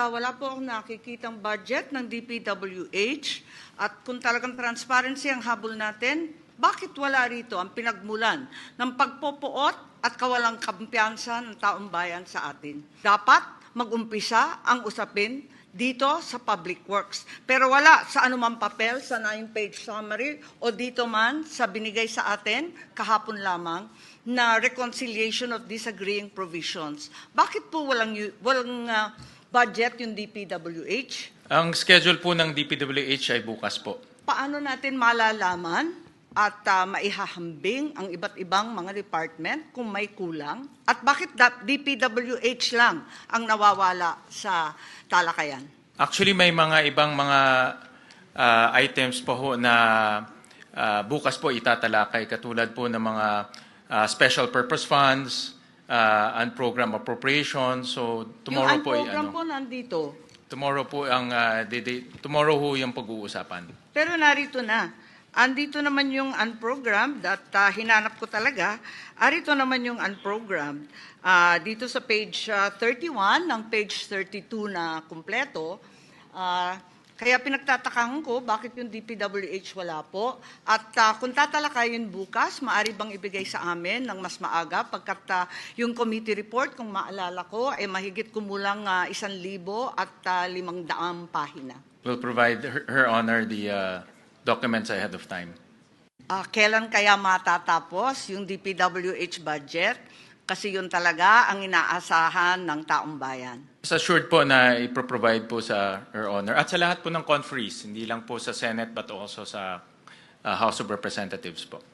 wala po akong nakikitang budget ng DPWH at kung talagang transparency ang habol natin, bakit wala rito ang pinagmulan ng pagpopoot at kawalang kampiyansa ng taong bayan sa atin? Dapat mag-umpisa ang usapin dito sa Public Works. Pero wala sa anumang papel, sa 9-page summary o dito man sa binigay sa atin kahapon lamang na reconciliation of disagreeing provisions. Bakit po walang budget yung DPWH? Ang schedule po ng DPWH ay bukas po. Paano natin malalaman at maihahambing ang iba't ibang mga department kung may kulang? At bakit DPWH lang ang nawawala sa talakayan? Actually, may mga ibang mga items po ho na bukas po itatalakay, katulad po ng mga special purpose funds, and program appropriations. So tomorrow yung po program po nandito. Tomorrow po ang tomorrow ho yung pag-uusapan. Pero narito na. Andito naman yung unprogrammed at hinanap ko talaga. Arito naman yung unprogrammed. Dito sa page 31 ng page 32 na kumpleto. Kaya pinagtatakahan ko bakit yung DPWH wala po. At kung tatalakayin bukas, maaari bang ibigay sa amin ng mas maaga pagkat yung committee report, kung maalala ko, ay mahigit kumulang 1,000 at 500 pahina. We'll provide Her Honor the documents ahead of time. Kailan kaya matatapos yung DPWH budget? Kasi yun talaga ang inaasahan ng taong bayan. Assured po na ipro-provide po sa Her Honor at sa lahat po ng conferees, hindi lang po sa Senate but also sa House of Representatives po.